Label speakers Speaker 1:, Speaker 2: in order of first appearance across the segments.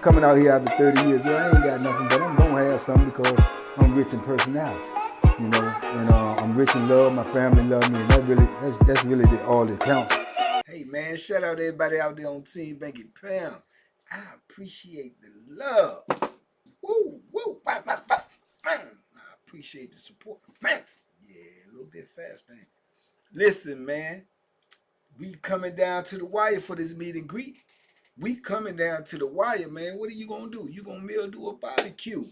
Speaker 1: coming out here after 30 years. Yeah, I ain't got nothing, but I'm gonna have something because I'm rich in personality, you know, and I'm rich in love. My family love me, and that's really all that counts. Hey man, shout out to everybody out there on Team Banky Pound. I appreciate the love. Woo, woo, bah, bah, bah. Man, I appreciate the support. Man, yeah, a little bit fast thing. Listen, man, we coming down to the wire for this meet and greet. We coming down to the wire, man. What are you gonna do? You gonna do a barbecue?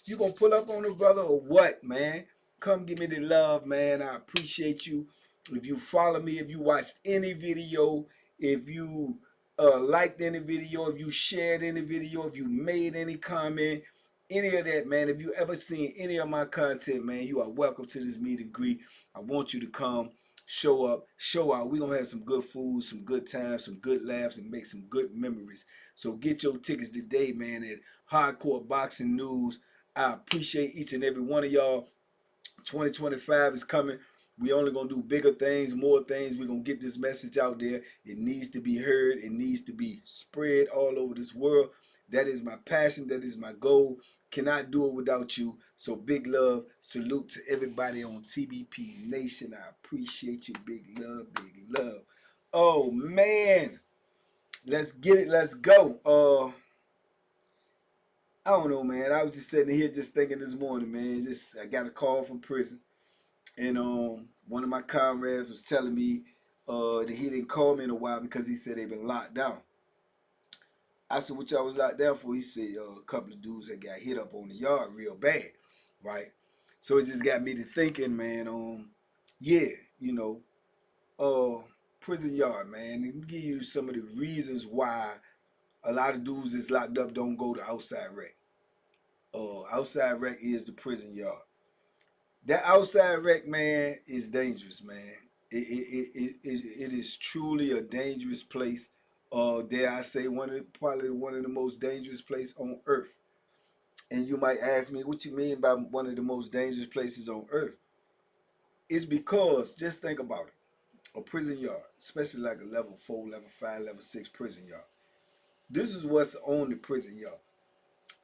Speaker 1: You gonna pull up on a brother or what, man? Come give me the love, man. I appreciate you. If you follow me, if you watched any video, if you liked any video, if you shared any video, if you made any comment, any of that, man. If you ever seen any of my content, man, you are welcome to this meet and greet. I want you to come, show up, show out. We're going to have some good food, some good times, some good laughs, and make some good memories. So get your tickets today, man, at Hardcore Boxing News. I appreciate each and every one of y'all. 2025 is coming. We only going to do bigger things, more things. We're going to get this message out there. It needs to be heard. It needs to be spread all over this world. That is my passion. That is my goal. Cannot do it without you. So big love. Salute to everybody on TBP Nation. I appreciate you. Big love. Big love. Oh, man. Let's get it. Let's go. I don't know, man. I was just sitting here just thinking this morning, man. I got a call from prison. And one of my comrades was telling me that he didn't call me in a while because he said they've been locked down. I said, what y'all was locked down for? He said a couple of dudes that got hit up on the yard real bad, right? So it just got me to thinking, man, yeah, you know, prison yard, man. Let me give you some of the reasons why a lot of dudes that's locked up don't go to outside rec. Outside rec is the prison yard. That outside rec, man, is dangerous, man. It is truly a dangerous place. Dare I say, probably one of the most dangerous places on earth. And you might ask me, what you mean by one of the most dangerous places on earth? It's because, just think about it, a prison yard, especially like a level 4, level 5, level 6 prison yard. This is what's on the prison yard.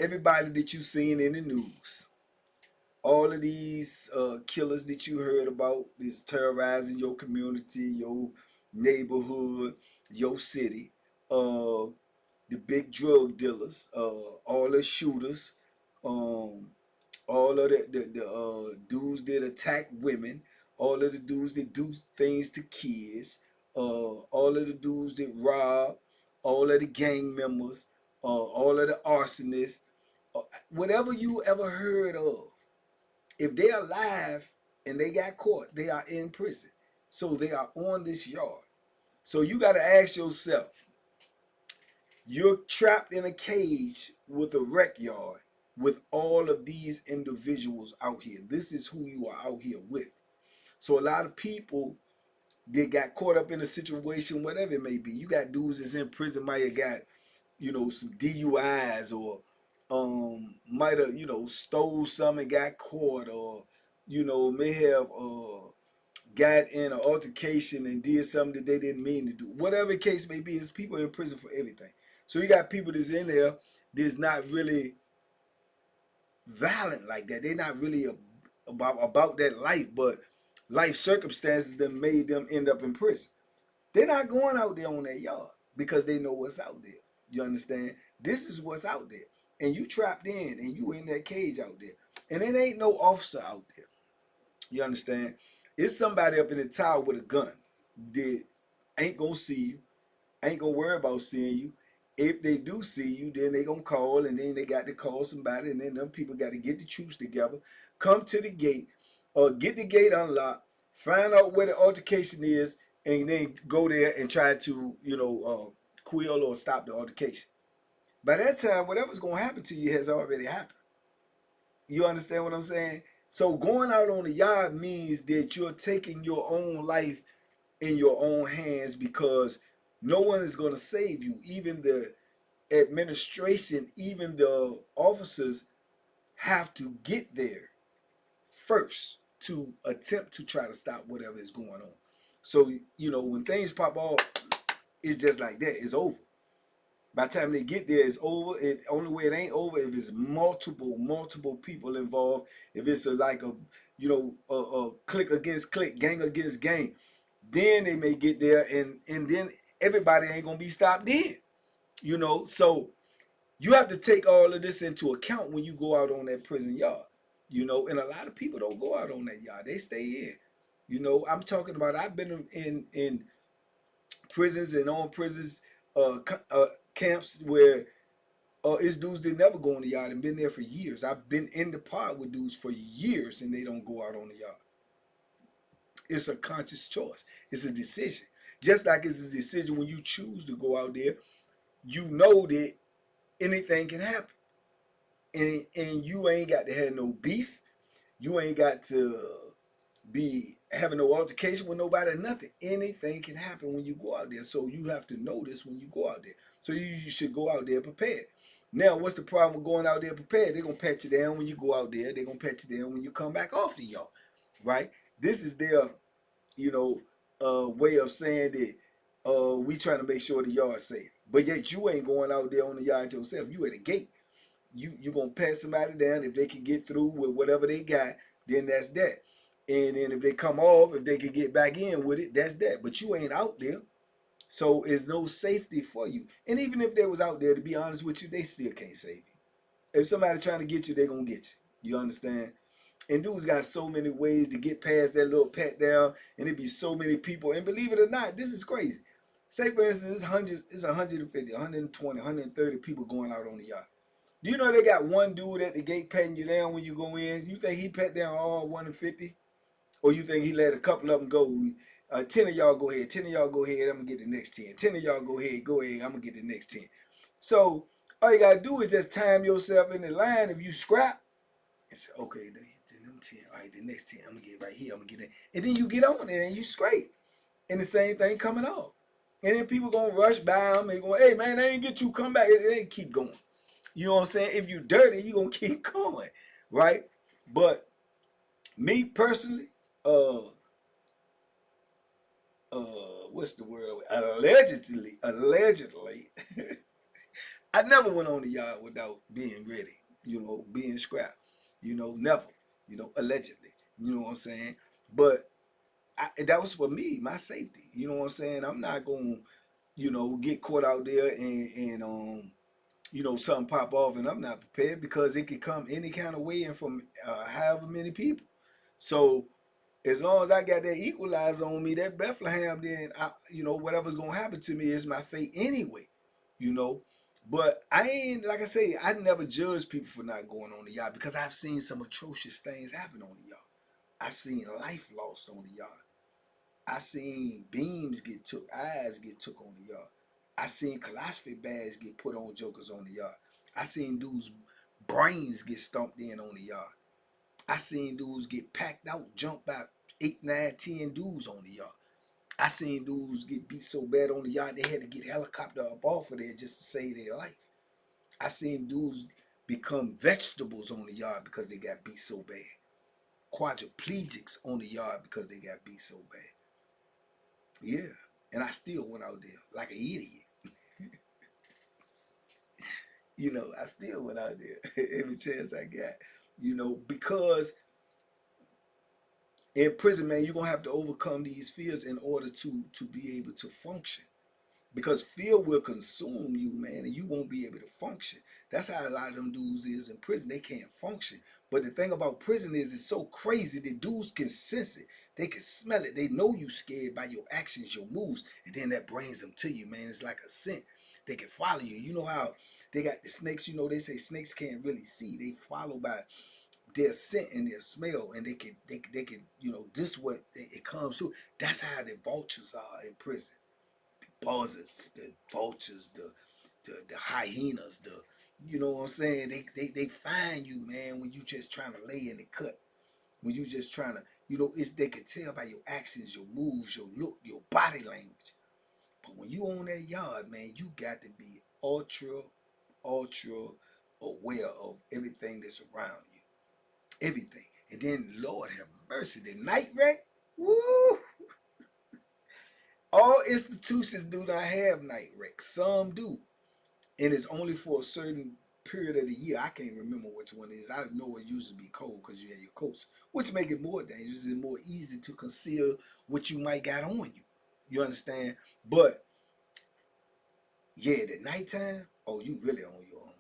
Speaker 1: Everybody that you seen in the news, all of these killers that you heard about, is terrorizing your community, your neighborhood, your city, the big drug dealers, all the shooters, all of the dudes that attack women, all of the dudes that do things to kids, all of the dudes that rob, all of the gang members, all of the arsonists, whatever you ever heard of, if they're alive and they got caught, they are in prison. So they are on this yard. So you got to ask yourself, you're trapped in a cage with a rec yard with all of these individuals out here. This is who you are out here with. So a lot of people, they got caught up in a situation, whatever it may be. You got dudes that's in prison, might have got, some DUIs, or might have, stole something and got caught, or, may have got in an altercation and did something that they didn't mean to do. Whatever the case may be, it's people in prison for everything. So you got people that's in there that's not really violent like that. They're not really about that life, but life circumstances that made them end up in prison. They're not going out there on that yard because they know what's out there. You understand? This is what's out there. And you trapped in and you in that cage out there. And it ain't no officer out there. You understand? It's somebody up in the tower with a gun that ain't gonna see you, ain't gonna worry about seeing you. If they do see you, then they gonna call, and then they got to call somebody, and then them people got to get the troops together, come to the gate, or get the gate unlocked, find out where the altercation is, and then go there and try to, quell or stop the altercation. By that time, whatever's gonna happen to you has already happened. You understand what I'm saying? So going out on the yard means that you're taking your own life in your own hands, because no one is going to save you. Even the administration, even the officers have to get there first to attempt to try to stop whatever is going on. So, when things pop off, it's just like that. It's over. By the time they get there, it's over. Only way it ain't over if it's multiple people involved. If it's like a, a clique against clique, gang against gang, then they may get there, and then everybody ain't gonna be stopped in. So you have to take all of this into account when you go out on that prison yard. And a lot of people don't go out on that yard; they stay in. I'm talking about. I've been in prisons and on prisons camps where it's dudes that never go on the yard and been there for years. I've been in the pod with dudes for years and they don't go out on the yard. It's a conscious choice. It's a decision. Just like it's a decision when you choose to go out there, you know that anything can happen. And you ain't got to have no beef. You ain't got to be having no altercation with nobody or nothing. Anything can happen when you go out there. So you have to know this when you go out there. So you should go out there prepared. Now, what's the problem with going out there prepared? They're going to pat you down when you go out there. They're going to pat you down when you come back off the yard, right? This is their, way of saying that we trying to make sure the yard's safe. But yet you ain't going out there on the yard yourself. You at the gate. You going to pat somebody down. If they can get through with whatever they got, then that's that. And then if they come off, if they can get back in with it, that's that. But you ain't out there. So it's no safety for you. And even if they was out there, to be honest with you, they still can't save you. If somebody trying to get you, they going to get you. You understand? And dudes got so many ways to get past that little pat down, and it be so many people. And believe it or not, this is crazy. Say, for instance, it's 150, 120, 130 people going out on the yard. Do you know they got one dude at the gate patting you down when you go in? You think he pat down all 150? Or you think he let a couple of them go? 10 of y'all go ahead. 10 of y'all go ahead. I'm going to get the next 10. 10 of y'all go ahead. Go ahead. I'm going to get the next 10. So all you got to do is just time yourself in the line. If you scrap, and say, okay, them 10. All right, the next 10. I'm going to get right here. I'm going to get it. And then you get on there and you scrape. And the same thing coming off. And then people going to rush by them and going, hey, man, they ain't get you. Come back. They keep going. You know what I'm saying? If you dirty, you going to keep going. Right? But me personally, what's the word? Allegedly, I never went on the yard without being ready, being scrapped, never, allegedly, you know what I'm saying? But that was for me, my safety, you know what I'm saying? I'm not going to, get caught out there and something pop off and I'm not prepared because it could come any kind of way and from however many people. So as long as I got that equalizer on me, that Bethlehem, then whatever's gonna happen to me is my fate anyway, you know. But I ain't, like I say, I never judge people for not going on the yard because I've seen some atrocious things happen on the yard. I've seen life lost on the yard. I seen beams get took, eyes get took on the yard. I seen colossus bags get put on jokers on the yard. I seen dudes' brains get stomped in on the yard. I seen dudes get packed out, jumped by 8, 9, 10 dudes on the yard. I seen dudes get beat so bad on the yard they had to get helicopter up off of there just to save their life. I seen dudes become vegetables on the yard because they got beat so bad. Quadriplegics on the yard because they got beat so bad. Yeah, and I still went out there like an idiot. I still went out there every chance I got, because in prison, man, you're going to have to overcome these fears in order to be able to function. Because fear will consume you, man, and you won't be able to function. That's how a lot of them dudes is in prison. They can't function. But the thing about prison is it's so crazy that dudes can sense it. They can smell it. They know you scared by your actions, your moves, and then that brings them to you, man. It's like a scent. They can follow you. You know how they got the snakes, they say snakes can't really see. They follow by their scent and their smell, and they can this what it comes to. That's how the vultures are in prison. The buzzards, the vultures, the hyenas, you know what I'm saying? They find you, man, when you just trying to lay in the cut. When you just trying to, they can tell by your actions, your moves, your look, your body language. But when you on that yard, man, you got to be ultra aware of everything that's around you. Everything. And then, Lord have mercy, the night wreck, woo! All institutions do not have night wrecks. Some do. and it's only for a certain period of the year. I can't remember which one it is. I know it used to be cold because you had your coats, which make it more dangerous and more easy to conceal what you might got on you. You understand? But yeah, the nighttime, oh, you really on your own.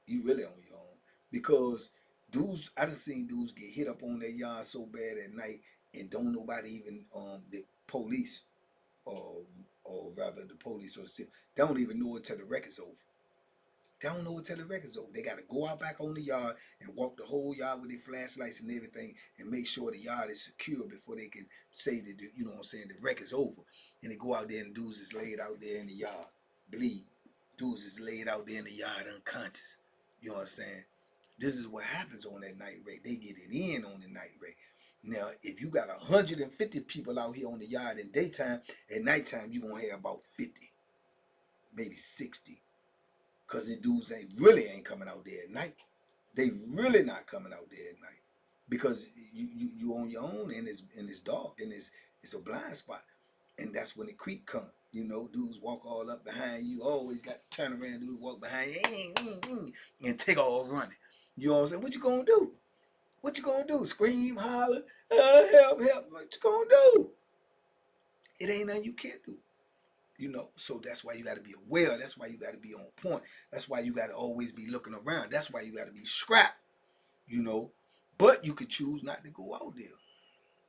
Speaker 1: You really on your own because dudes, I done seen dudes get hit up on their yard so bad at night, and don't nobody even the police or rather the police or still they don't even know until the record's over. They don't know until the record's over. They got to go out back on the yard and walk the whole yard with their flashlights and everything and make sure the yard is secure before they can say that, you know what I'm saying, the record's over. And they go out there and dudes is laid out there in the yard, bleed. Dudes is laid out there in the yard unconscious. You understand? This is what happens on that night rate. They get it in on the night rate. Now, if you got 150 people out here on the yard in daytime, at nighttime, you're going to have about 50, maybe 60. Because the dudes ain't coming out there at night. They really not coming out there at night. Because you on your own and it's dark and it's a blind spot. And that's when the creep come. You know, dudes walk all up behind you. Always got to turn around, dudes walk behind you and take all running. You know what I'm saying? What you gonna do? What you gonna do? Scream, holler, help, help. What you gonna do? It ain't nothing you can't do. You know, so that's why you got to be aware. That's why you got to be on point. That's why you got to always be looking around. That's why you got to be strapped, you know. But you could choose not to go out there,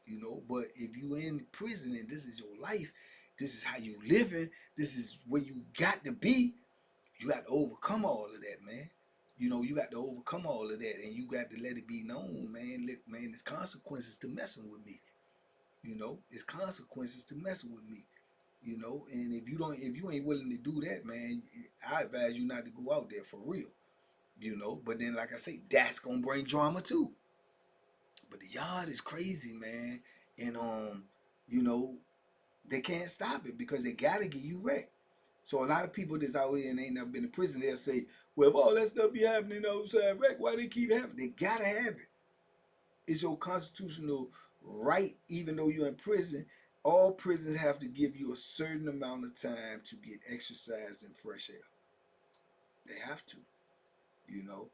Speaker 1: you know. But if you in prison and this is your life, this is how you living, this is where you got to be, you got to overcome all of that, man. You know, you got to overcome all of that, and you got to let it be known, man. Look, man, there's consequences to messing with me. You know, it's consequences to messing with me. You know, and if you ain't willing to do that, man, I advise you not to go out there for real. You know, but then like I say, that's gonna bring drama too. But the yard is crazy, man, and you know, they can't stop it because they gotta get you wrecked. So a lot of people that's out here and ain't never been to prison, they'll say, well, if all that stuff be happening outside wreck, why they keep happening? They gotta have it. It's your constitutional right, even though you're in prison. All prisons have to give you a certain amount of time to get exercise and fresh air. They have to, you know.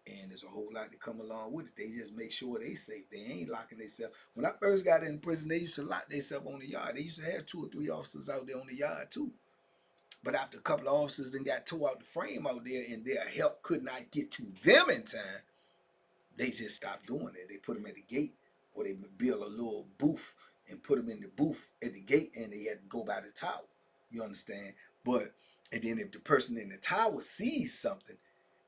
Speaker 1: And there's a whole lot to come along with it. They just make sure they safe. They ain't locking themselves. When I first got in prison, they used to lock themselves on the yard. They used to have 2 or 3 officers out there on the yard too. But after a couple of officers then got tore out the frame out there and their help could not get to them in time, they just stopped doing that. They put them at the gate, or they build a little booth and put them in the booth at the gate, and they had to go by the tower. You understand? But and then if the person in the tower sees something,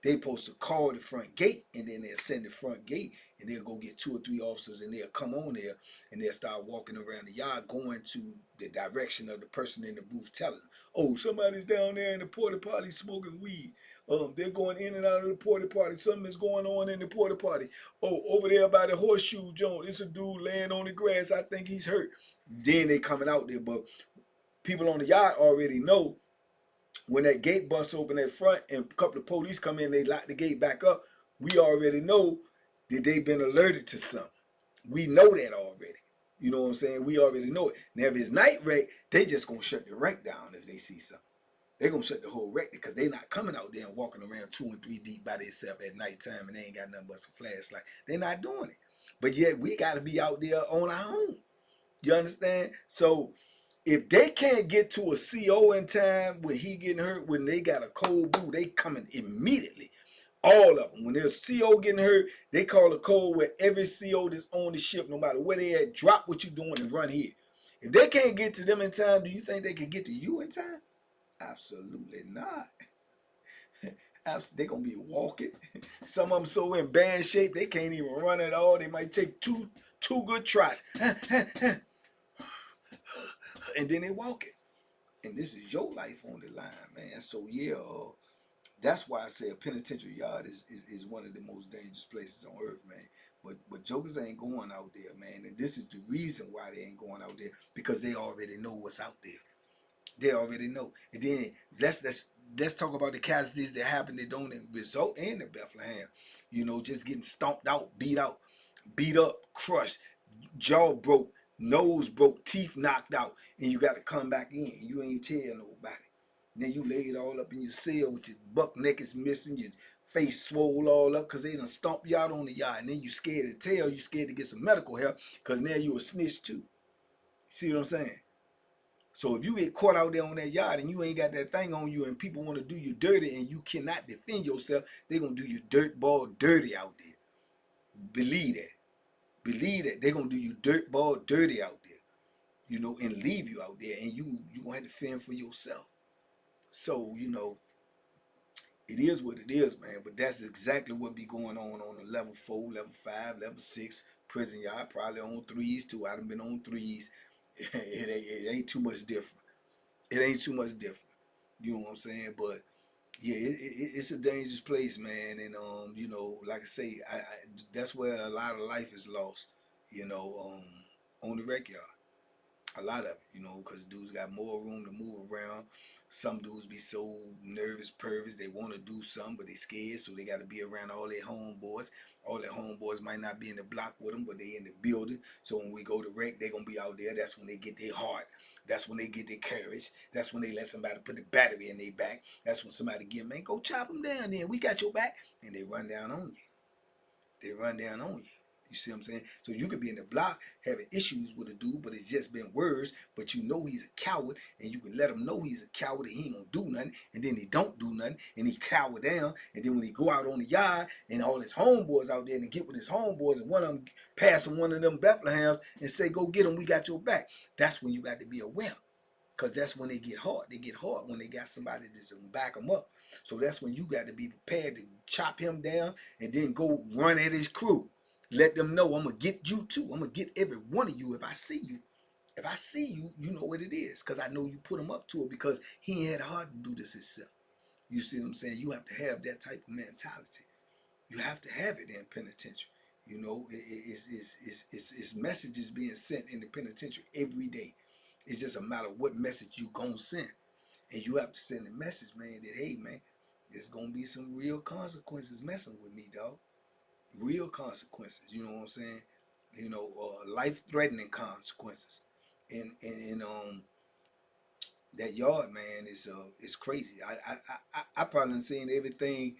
Speaker 1: they supposed to call the front gate, and then they'll send the front gate, and they'll go get 2 or 3 officers, and they'll come on there, and they'll start walking around the yard, going to the direction of the person in the booth, telling them, "Oh, somebody's down there in the porta potty smoking weed. They're going in and out of the porta potty. Something is going on in the porta potty. Oh, over there by the horseshoe joint, it's a dude laying on the grass. I think he's hurt." Then they coming out there, but people on the yard already know when that gate busts open at front and a couple of police come in, they lock the gate back up. We already know that they've been alerted to something. We know that already. You know what I'm saying? We already know it. Now, if it's night wreck, they just gonna shut the wreck down if they see something. They're gonna shut the whole wreck because they not coming out there and walking around 2 and 3 deep by themselves at nighttime and they ain't got nothing but some flashlight. They're not doing it. But yet we gotta be out there on our own. You understand? So if they can't get to a CO in time when he getting hurt, when they got a cold blue, they coming immediately. All of them. When there's CO getting hurt, they call a code where every CO that's on the ship, no matter where they at, drop what you're doing and run here. If they can't get to them in time, do you think they can get to you in time? Absolutely not. They're going to be walking. Some of them so in bad shape, they can't even run at all. They might take two good tries. And then they walk it. And this is your life on the line, man. So, yeah, that's why I say a penitentiary yard is one of the most dangerous places on earth, man. But jokers ain't going out there, man. And this is the reason why they ain't going out there, because they already know what's out there. They already know. And then let's talk about the casualties that happen that don't result in the Bethlehem. You know, just getting stomped out, beat up, crushed, jaw broke, nose broke, teeth knocked out, and you got to come back in. You ain't tell nobody. Then you lay it all up in your cell with your buck neck is missing, your face swole all up because they done stomp you out on the yard. And then you scared to tell, you scared to get some medical help because now you a snitch too. See what I'm saying? So if you get caught out there on that yard and you ain't got that thing on you and people want to do you dirty and you cannot defend yourself, they going to do you dirt ball dirty out there. Believe that. Believe that. They're going to do you dirt ball dirty out there, you know, and leave you out there, and you going to have to fend for yourself. So, you know, it is what it is, man. But that's exactly what be going on a level 4, level 5, level 6 prison yard. Probably on 3s too. I done been on 3s. It ain't too much different. It ain't too much different. You know what I'm saying? But yeah, it's a dangerous place, man. And you know, like I say, that's where a lot of life is lost. You know, on the rec yard. A lot of it, you know, because dudes got more room to move around. Some dudes be so nervous, pervious, they want to do something, but they scared, so they got to be around all their homeboys. All their homeboys might not be in the block with them, but they in the building. So when we go to rec, they going to be out there. That's when they get their heart. That's when they get their courage. That's when they let somebody put the battery in their back. That's when somebody get, man, go chop them down then. We got your back. And they run down on you. They run down on you. You see what I'm saying? So you could be in the block having issues with a dude, but it's just been words, but you know he's a coward, and you can let him know he's a coward and he ain't gonna do nothing, and then he don't do nothing, and he cower down, and then when he go out on the yard, and all his homeboys out there, and he get with his homeboys, and one of them passing one of them Bethlehems and say, go get him, we got your back. That's when you got to be aware. Because that's when they get hard. They get hard when they got somebody that's going to back them up. So that's when you got to be prepared to chop him down and then go run at his crew. Let them know I'm going to get you too. I'm going to get every one of you if I see you. If I see you, you know what it is. Because I know you put him up to it because he ain't had a heart to do this himself. You see what I'm saying? You have to have that type of mentality. You have to have it in penitentiary. You know, it's messages being sent in the penitentiary every day. It's just a matter of what message you gonna send. And you have to send a message, man, that, hey, man, there's gonna be some real consequences messing with me, dog. Real consequences, you know what I'm saying? You know, life-threatening consequences. And that yard, man, is crazy. I probably done seen everything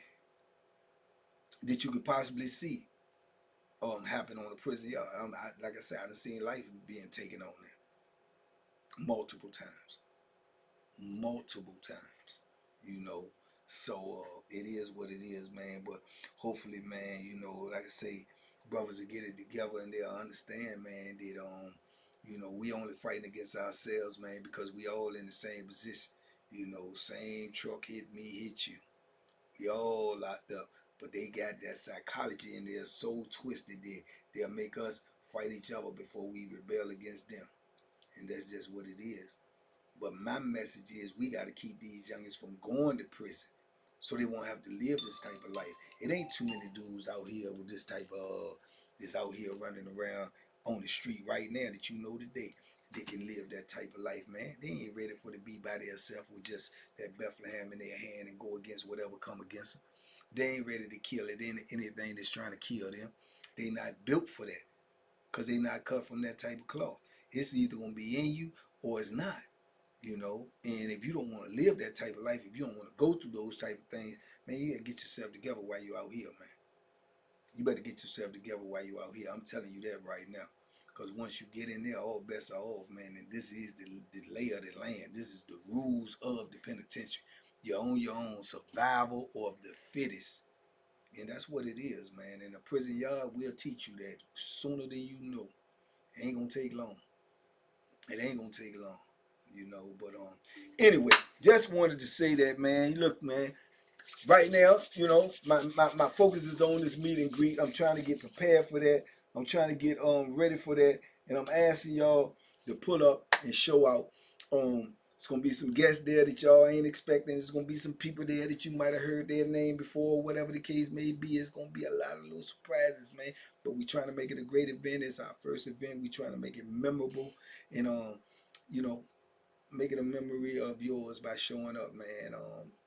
Speaker 1: that you could possibly see happen on a prison yard. Like I said, I done seen life being taken on there multiple times. Multiple times, you know. So it is what it is, man. But hopefully, man, you know, like I say, brothers will get it together and they'll understand, man, that you know, we only fighting against ourselves, man, because we all in the same position. You know, same truck hit me, hit you. We all locked up. But they got that psychology and they're so twisted that they'll make us fight each other before we rebel against them. And that's just what it is. But my message is we got to keep these youngins from going to prison so they won't have to live this type of life. It ain't too many dudes out here with this type of, that's out here running around on the street right now that you know today they can live that type of life, man. They ain't ready for to be by themselves with just that Bethlehem in their hand and go against whatever come against them. They ain't ready to kill it, anything that's trying to kill them. They not built for that because they not cut from that type of cloth. It's either going to be in you or it's not. You know, and if you don't want to live that type of life, if you don't want to go through those type of things, man, you gotta get yourself together while you're out here, man. You better get yourself together while you're out here. I'm telling you that right now. Because once you get in there, all bets are off, man. And this is the lay of the land. This is the rules of the penitentiary. You're on your own, survival of the fittest. And that's what it is, man. In a prison yard, we'll teach you that sooner than you know. It ain't gonna take long. It ain't gonna take long, you know. But anyway, just wanted to say that, man. Look, man, right now, you know, my focus is on this meet and greet. I'm trying to get prepared for that. I'm trying to get ready for that, and I'm asking y'all to pull up and show out. It's gonna be some guests there that y'all ain't expecting. There's gonna be some people there that you might have heard their name before, whatever the case may be. It's gonna be a lot of little surprises, man. But we trying to make it a great event. It's our first event. We trying to make it memorable, and you know, make it a memory of yours by showing up, man.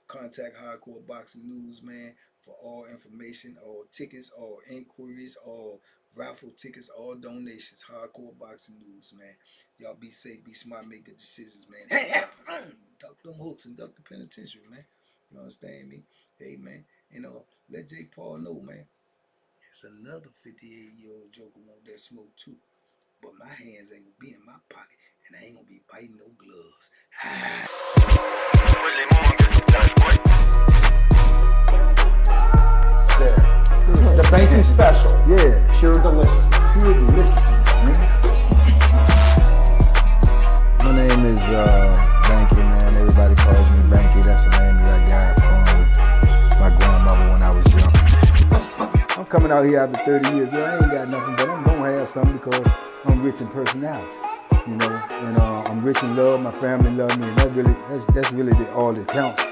Speaker 1: Contact Hardcore Boxing News, man, for all information, all tickets, all inquiries, all Raffle tickets, all donations, hardcore boxing news, man. Y'all be safe, be smart, make good decisions, man. Hey, duck them hooks and duck the penitentiary, man. You understand me? Hey, man. Let J. Paul know, man. It's another 58-year-old joker want that smoke too. But my hands ain't gonna be in my pocket, and I ain't gonna be biting no gloves.
Speaker 2: The Banky special.
Speaker 1: Yeah.
Speaker 2: Pure deliciousness.
Speaker 1: Pure deliciousness, man. My name is Banky, man. Everybody calls me Banky. That's the name that I got from my grandmother when I was young. I'm coming out here after 30 years. Yeah, I ain't got nothing, but I'm gonna have something because I'm rich in personality, and I'm rich in love. My family love me, and that's really all that counts.